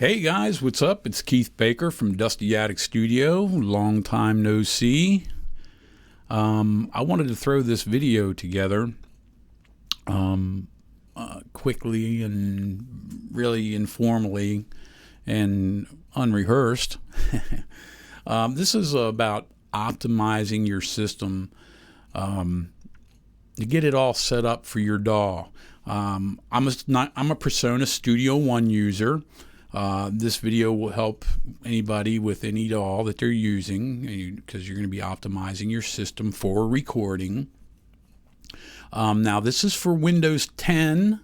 Hey guys, what's up? It's Keith Baker from Dusty Attic Studio. Long time no see. I wanted to throw this video together quickly and really informally and unrehearsed. This is about optimizing your system to get it all set up for your DAW. I'm a Persona Studio One user. This video will help anybody with any DAW that they're using because you're going to be optimizing your system for recording. Now this is for Windows 10.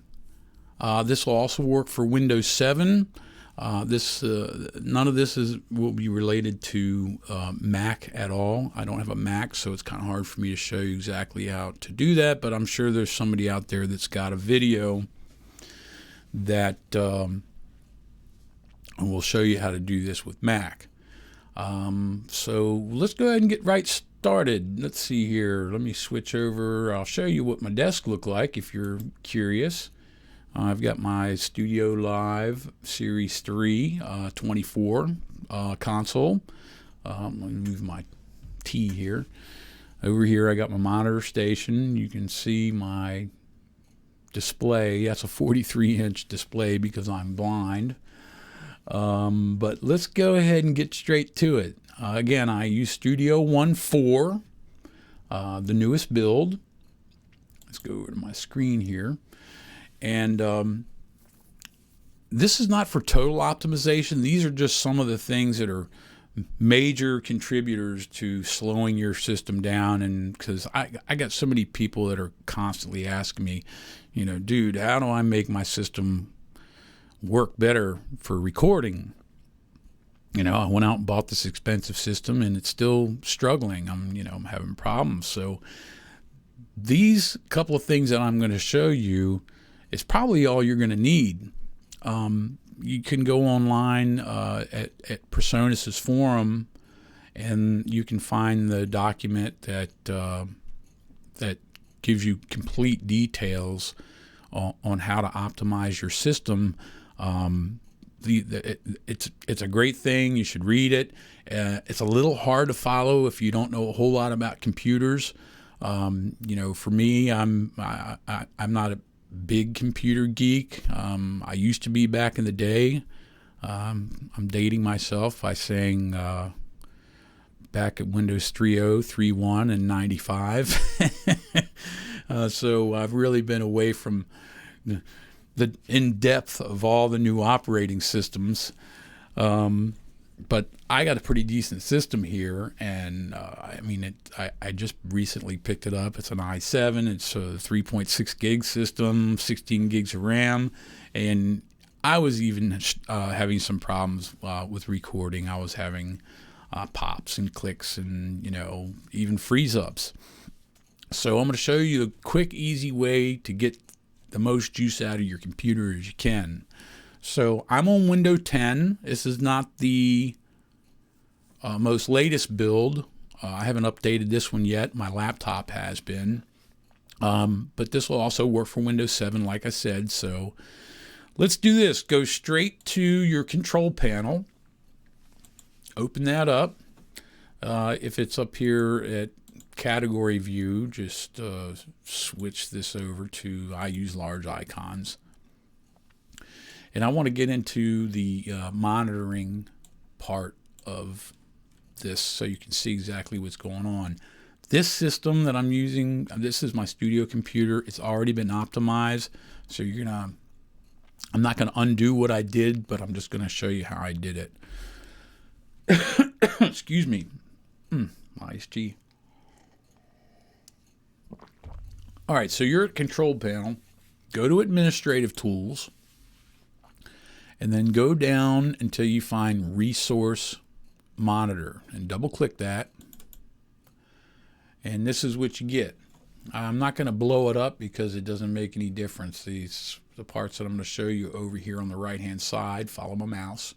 This will also work for Windows 7. None of this will be related to Mac at all. I don't have a Mac, so it's kind of hard for me to show you exactly how to do that, but I'm sure there's somebody out there that's got a video that and we'll show you how to do this with Mac. So let's go ahead and get right started. Let's see here. Let me switch over. I'll show you what my desk looked like if you're curious. I've got my Studio Live Series 3 24 console. Let me move my T here. Over here I got my monitor station. You can see my display. That's a 43-inch display because I'm blind. But let's go ahead and get straight to it. Again, I use Studio One 4, the newest build. Let's go over to my screen here. And this is not for total optimization. These are just some of the things that are major contributors to slowing your system down. And because I got so many people that are constantly asking me, you know, dude, how do I make my system work better for recording? You know, I went out and bought this expensive system and it's still struggling. I'm having problems. So these couple of things that I'm going to show you is probably all you're going to need. You can go online at Personas' forum and you can find the document that gives you complete details on how to optimize your system. It's a great thing. You should read it. It's a little hard to follow if you don't know a whole lot about computers. For me, I'm not a big computer geek. I used to be back in the day. I'm dating myself by saying back at Windows 3.0, 3.1, and 95. So I've really been away from the in-depth of all the new operating systems, but I got a pretty decent system here, and I just recently picked it up. It's an i7. It's a 3.6 gig system, 16 gigs of RAM, and I was even having some problems with recording. I was having pops and clicks and even freeze-ups. So I'm going to show you a quick, easy way to get the most juice out of your computer as you can. So I'm on Windows 10. This is not the most latest build. I haven't updated this one yet. My laptop has been. But this will also work for Windows 7, like I said. So let's do this. Go straight to your control panel. Open that up. If it's up here at category view, just switch this over to, I use large icons. And I want to get into the monitoring part of this so you can see exactly what's going on. This system that I'm using, this is my studio computer. It's already been optimized. So I'm not going to undo what I did, but I'm just going to show you how I did it. Excuse me. Iced tea. All right, so you're at Control Panel. Go to Administrative Tools, and then go down until you find Resource Monitor, and double-click that. And this is what you get. I'm not going to blow it up because it doesn't make any difference. The parts that I'm going to show you over here on the right-hand side, follow my mouse.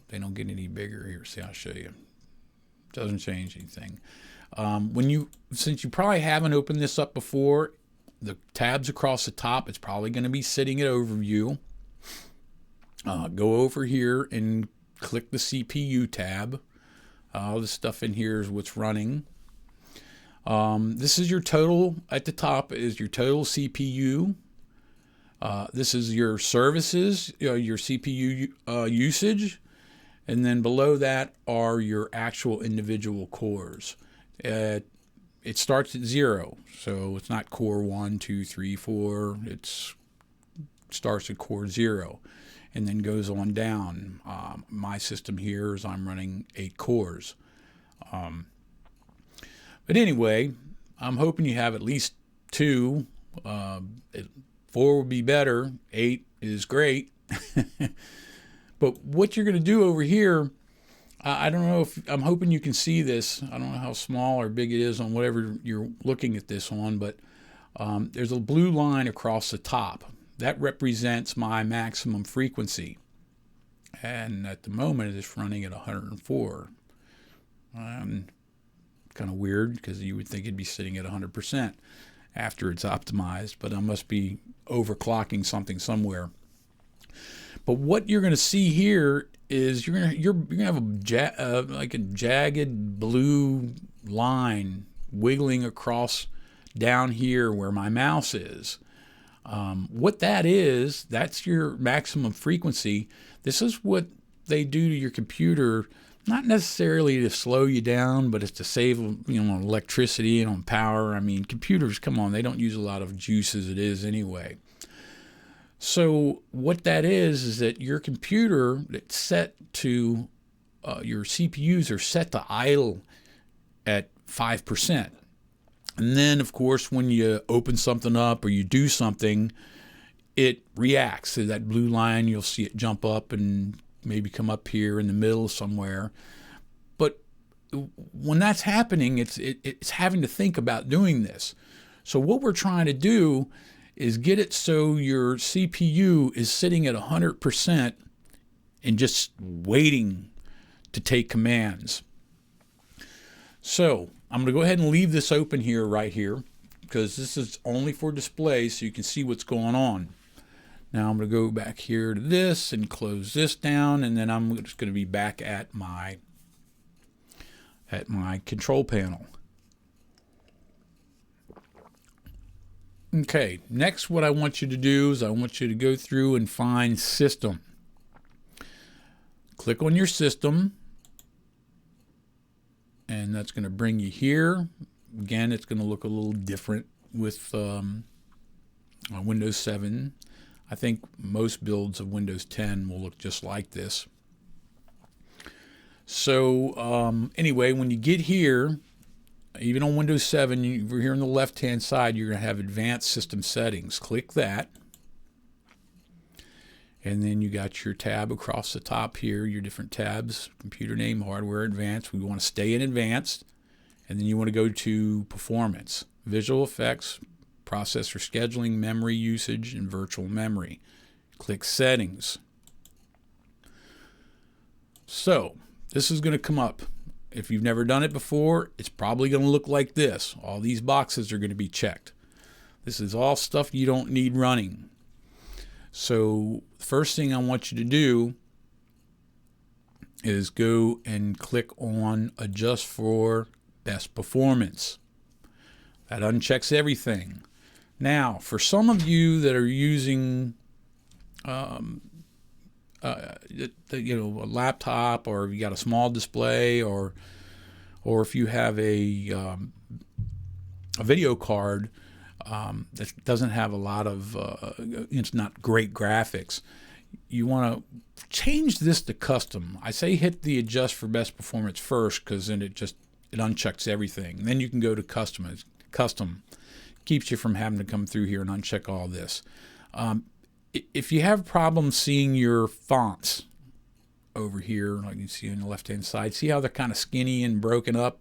They don't get any bigger here. See, I'll show you. Doesn't change anything. Since you probably haven't opened this up before, the tabs across the top, it's probably going to be sitting at Overview. go over here and click the CPU tab. All the stuff in here is what's running. This is your total. At the top is your total CPU. This is your services, your CPU usage. And then below that are your actual individual cores. It starts at 0, so it's not core 1, 2, 3, 4. It starts at core 0 and then goes on down. My system here is I'm running 8 cores. But anyway, I'm hoping you have at least 2. 4 would be better. 8 is great. But what you're going to do over here, I don't know if, I'm hoping you can see this. I don't know how small or big it is on whatever you're looking at this on, but there's a blue line across the top. That represents my maximum frequency. And at the moment, it's running at 104. Kind of weird, because you would think it'd be sitting at 100% after it's optimized, but I must be overclocking something somewhere. But what you're going to see here is you're going to have like a jagged blue line wiggling across down here where my mouse is. What that is, that's your maximum frequency. This is what they do to your computer, not necessarily to slow you down, but it's to save, on electricity and on power. I mean, computers, come on, they don't use a lot of juice as it is anyway. So what that is that your computer that's set to, your CPUs are set to idle at 5%. And then, of course, when you open something up or you do something, it reacts. So that blue line, you'll see it jump up and maybe come up here in the middle somewhere. But when that's happening, it's having to think about doing this. So what we're trying to do is get it so your CPU is sitting at 100% and just waiting to take commands. So I'm going to go ahead and leave this open here, right here, because this is only for display so you can see what's going on. Now I'm going to go back here to this and close this down, and then I'm just going to be back at my control panel. Okay, next what I want you to do is I want you to go through and find System. Click on your System, and that's going to bring you here. Again, it's going to look a little different with Windows 7. I think most builds of Windows 10 will look just like this. So anyway, when you get here, even on Windows 7, you're here on the left-hand side, you're going to have Advanced System Settings. Click that. And then you got your tab across the top here, your different tabs, computer name, hardware, advanced. We want to stay in advanced. And then you want to go to performance, visual effects, processor scheduling, memory usage, and virtual memory. Click settings. So this is going to come up. If you've never done it before, it's probably going to look like this. All these boxes are going to be checked. This is all stuff you don't need running. So the first thing I want you to do is go and click on Adjust for Best Performance. That unchecks everything. Now, for some of you that are using a laptop, or if you got a small display, or if you have a video card that doesn't have a lot of, it's not great graphics, you want to change this to custom. I say hit the Adjust for Best Performance first, because then it unchecks everything. Then you can go to custom. Custom keeps you from having to come through here and uncheck all this. If you have problems seeing your fonts over here, like you see on the left-hand side, see how they're kind of skinny and broken up?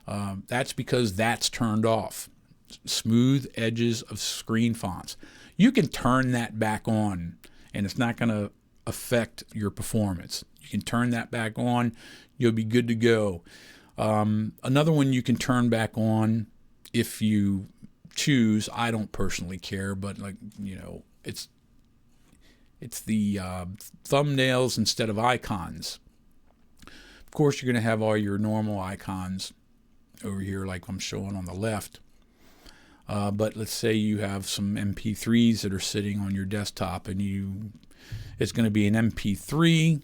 That's because that's turned off. Smooth edges of screen fonts. You can turn that back on, and it's not going to affect your performance. You can turn that back on. You'll be good to go. Another one you can turn back on if you choose. I don't personally care, but It's the thumbnails instead of icons. Of course, you're going to have all your normal icons over here like I'm showing on the left. But let's say you have some MP3s that are sitting on your desktop, and it's going to be an MP3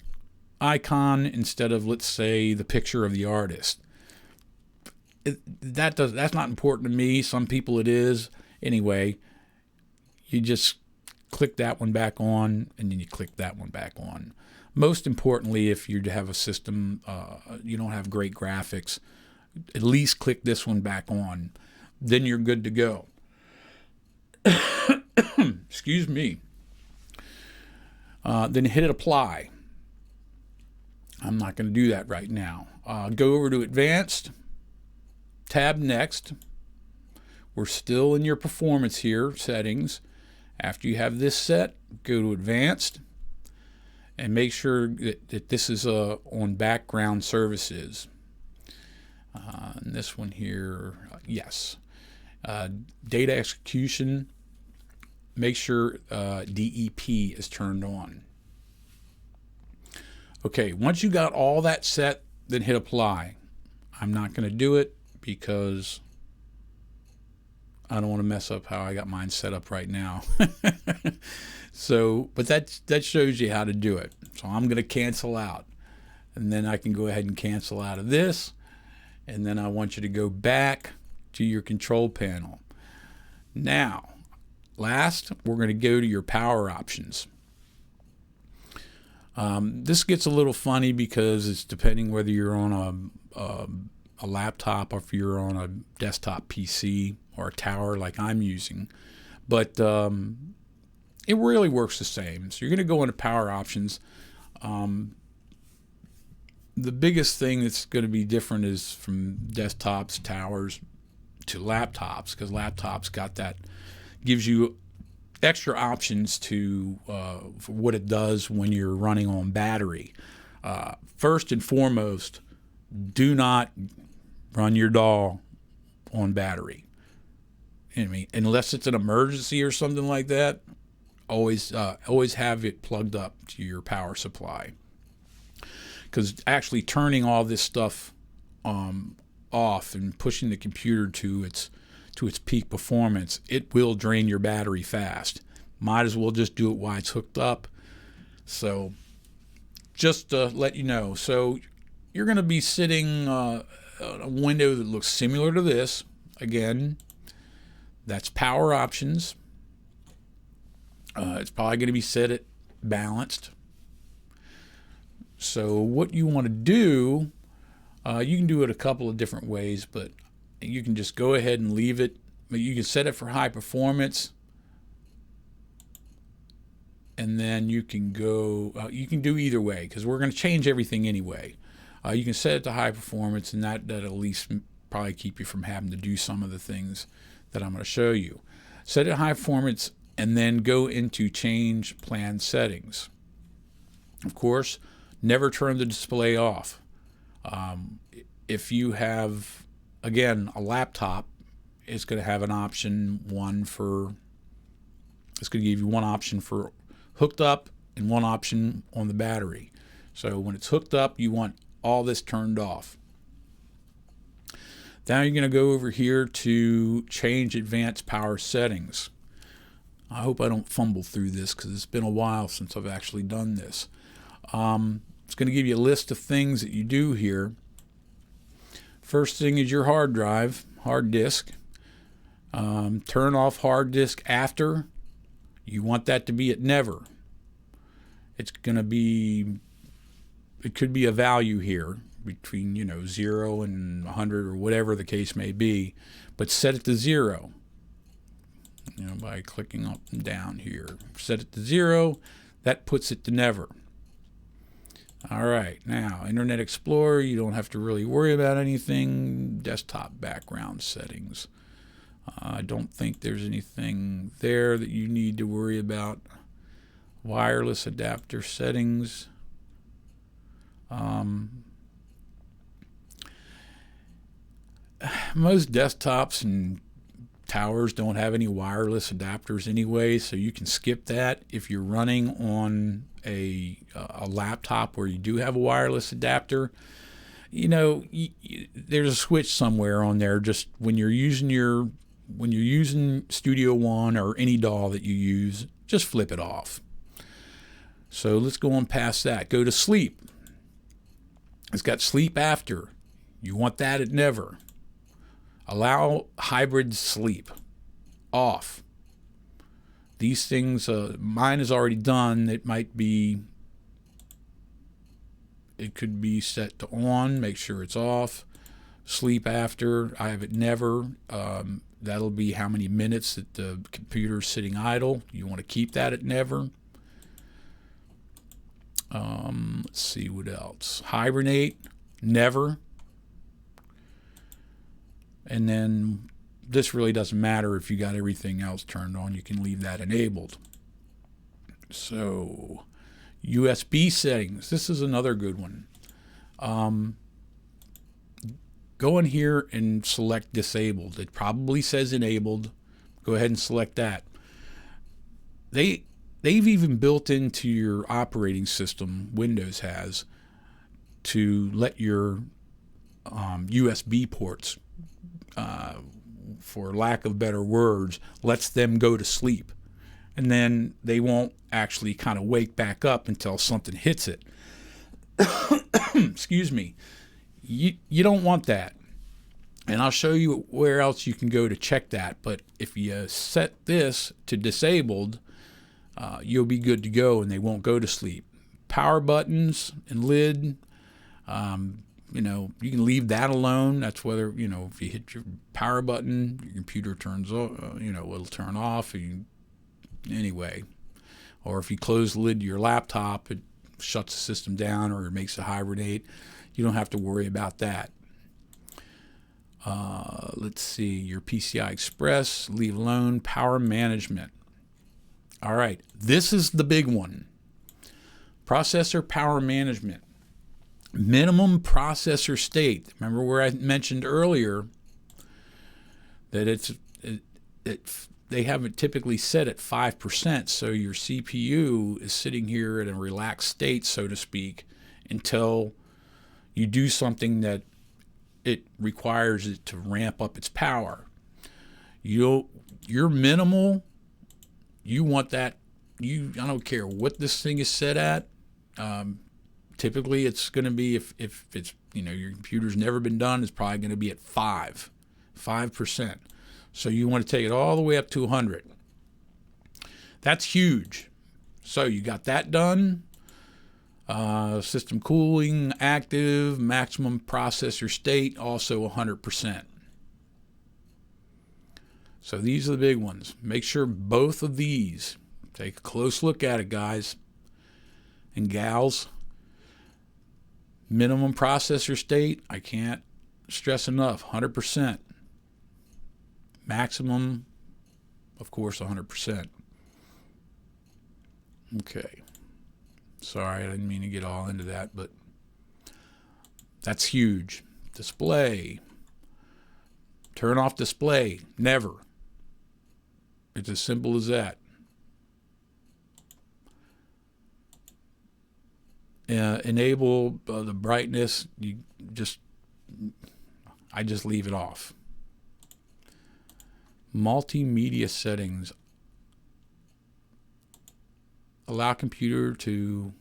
icon instead of, let's say, the picture of the artist. That's not important to me. Some people it is. Anyway, you just click that one back on, and then you click that one back on. Most importantly, if you have a system, you don't have great graphics, at least click this one back on. Then you're good to go. Excuse me. Then hit apply. I'm not going to do that right now. Go over to Advanced, tab Next. We're still in your performance here, settings. After you have this set, go to Advanced and make sure that this is on background services. And this one here, yes. Data execution, make sure DEP is turned on. Okay, once you got all that set, then hit apply. I'm not going to do it because I don't want to mess up how I got mine set up right now. So, but that shows you how to do it. So I'm going to cancel out, and then I can go ahead and cancel out of this, and then I want you to go back to your control panel. Now, last, we're going to go to your power options. This gets a little funny because it's depending whether you're on a laptop or if you're on a desktop PC or a tower like I'm using. But it really works the same. So you're going to go into power options. The biggest thing that's going to be different is from desktops, towers, to laptops, because laptops got that, gives you extra options to for what it does when you're running on battery. First and foremost, do not run your DAW on battery. I mean, unless it's an emergency or something like that, always have it plugged up to your power supply. Because actually turning all this stuff off and pushing the computer to its peak performance, it will drain your battery fast. Might as well just do it while it's hooked up. So just to let you know. So you're going to be sitting on a window that looks similar to this. Again, that's power options. It's probably going to be set at balanced. So what you want to do, you can do it a couple of different ways, but you can just go ahead and leave it. But you can set it for high performance, and then you can go. You can do either way because we're going to change everything anyway. You can set it to high performance, and that'll at least probably keep you from having to do some of the things that I'm going to show you. Set it high performance, and then go into change plan settings. Of course, never turn the display off. If you have, again, a laptop, it's going to have an option it's going to give you one option for hooked up and one option on the battery. So when it's hooked up, you want all this turned off. Now you're going to go over here to change advanced power settings. I hope I don't fumble through this because it's been a while since I've actually done this. It's going to give you a list of things that you do here. First thing is your hard drive, hard disk. Turn off hard disk after. You want that to be at never. It's going to be, it could be a value here between 0 and 100 or whatever the case may be, but set it to 0. By clicking up and down here. Set it to 0. That puts it to never. All right, now Internet Explorer, you don't have to really worry about anything. Desktop background settings. I don't think there's anything there that you need to worry about. Wireless adapter settings. Most desktops and towers don't have any wireless adapters anyway, so you can skip that. If you're running on a laptop where you do have a wireless adapter, you know, there's a switch somewhere on there. Just when you're using Studio One or any DAW that you use, just flip it off. So let's go on past that. Go to sleep. It's got sleep after. You want that at never. Allow hybrid sleep off. These things, mine is already done. It could be set to on. Make sure it's off. Sleep after, I have it never. That'll be how many minutes that the computer's sitting idle. You want to keep that at never. Let's see what else. Hibernate, never. And then this really doesn't matter if you got everything else turned on. You can leave that enabled. So USB settings. This is another good one. Go in here and select disabled. It probably says enabled. Go ahead and select that. They've even built into your operating system, Windows has, to let your USB ports, for lack of better words, lets them go to sleep. And then they won't actually kind of wake back up until something hits it. Excuse me. You don't want that. And I'll show you where else you can go to check that. But if you set this to disabled, you'll be good to go and they won't go to sleep. Power buttons and lid, you know, you can leave that alone. That's whether, you know, if you hit your power button, your computer turns off, you know, it'll turn off. Anyway, or if you close the lid to your laptop, it shuts the system down or it makes it hibernate. You don't have to worry about that. Let's see, your PCI Express, leave alone. Power management. All right, this is the big one. Processor power management. Minimum processor state. Remember where I mentioned earlier that they have it typically set at 5%, so your CPU is sitting here in a relaxed state, so to speak, until you do something that it requires it to ramp up its power. Your minimal, you want that. I don't care what this thing is set at. Typically, it's going to be if it's, you know, your computer's never been done, it's probably going to be at 5%. So you want to take it all the way up to 100. That's huge. So you got that done. System cooling, active, maximum processor state, also 100%. So these are the big ones. Make sure both of these, take a close look at it, guys and gals. Minimum processor state, I can't stress enough, 100%. Maximum, of course, 100%. Okay. Sorry, I didn't mean to get all into that, but that's huge. Display. Turn off display. Never. It's as simple as that. Enable the brightness. I just leave it off. Multimedia settings. Allow computer to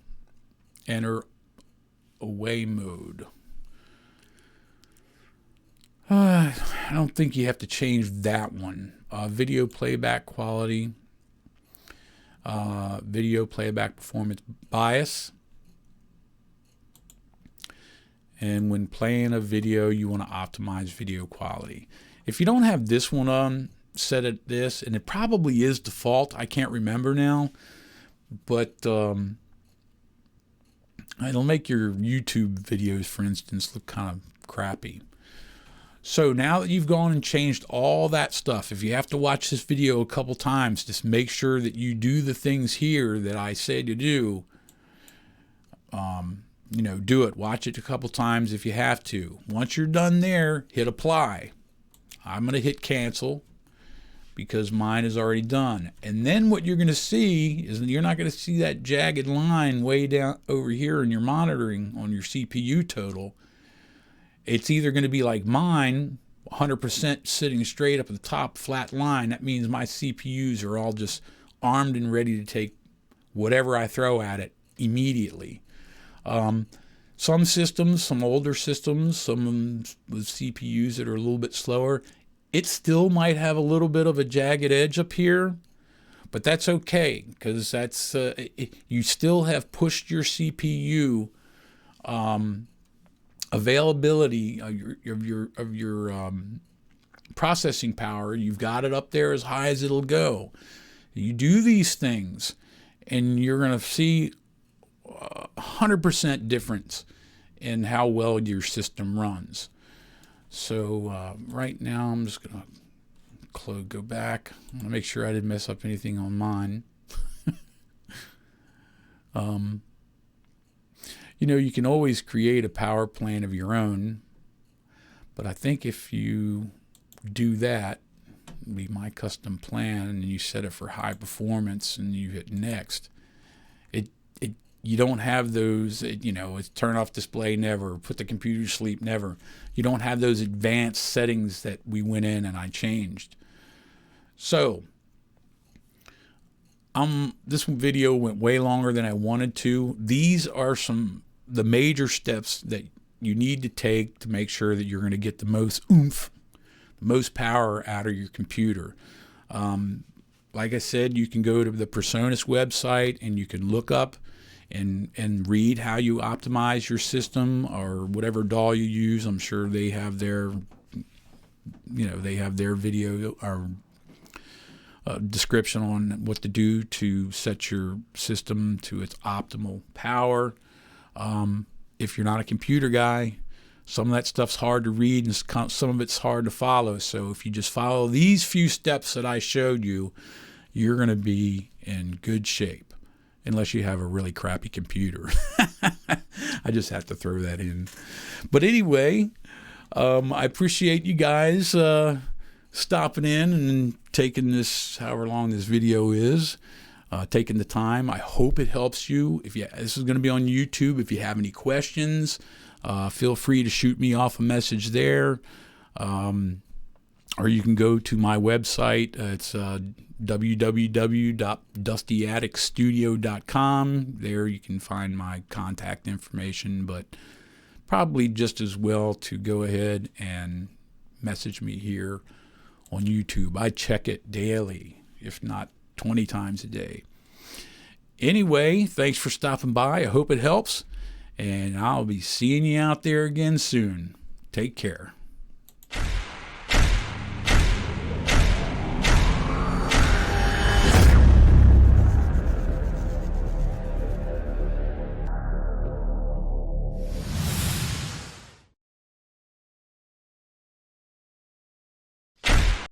enter away mode. I don't think you have to change that one. Video playback quality. Video playback performance bias. And when playing a video, you want to optimize video quality. If you don't have this one on, set at this, and it probably is default. I can't remember now. But it'll make your YouTube videos, for instance, look kind of crappy. So now that you've gone and changed all that stuff, if you have to watch this video a couple times, just make sure that you do the things here that I say to do. You know, do it. Watch it a couple times if you have to. Once you're done there, hit apply. I'm going to hit cancel. because mine is already done. And then what you're going to see is you're not going to see that jagged line way down over here in your monitoring on your CPU total. It's either going to be like mine, 100% sitting straight up at the top, flat line. That means my CPUs are all just armed and ready to take whatever I throw at it immediately. Some systems, some older systems, some with CPUs that are a little bit slower, it still might have a little bit of a jagged edge up here, but that's okay, because that's you still have pushed your CPU availability of your processing power. You've got it up there as high as it'll go. You do these things, and you're going to see 100% difference in how well your system runs. So right now I'm just going to go back. I'm going to make sure I didn't mess up anything on mine. You know, you can always create a power plan of your own, but I think if you do that, be my custom plan, and you set it for high performance and you hit next, you don't have those, you know, it's turn off display never, put the computer to sleep never. You don't have those advanced settings that we went in and I changed. So this video went way longer than I wanted to. These are the major steps that you need to take to make sure that you're going to get the most oomph, the most power out of your computer. Like I said, you can go to the Personas website and you can look up and read how you optimize your system, or whatever DAW you use. I'm sure they have their, they have their video or description on what to do to set your system to its optimal power. If you're not a computer guy, some of that stuff's hard to read and some of it's hard to follow. So if you just follow these few steps that I showed you, you're going to be in good shape. Unless you have a really crappy computer. I just have to throw that in. But anyway, I appreciate you guys stopping in and taking this, however long this video is, taking the time. I hope it helps you. This is going to be on YouTube. If you have any questions, feel free to shoot me off a message there. Or you can go to my website. It's www.dustyatticstudio.com. There you can find my contact information, but probably just as well to go ahead and message me here on YouTube. I check it daily, if not 20 times a day. Anyway, thanks for stopping by. I hope it helps, and I'll be seeing you out there again soon. Take care.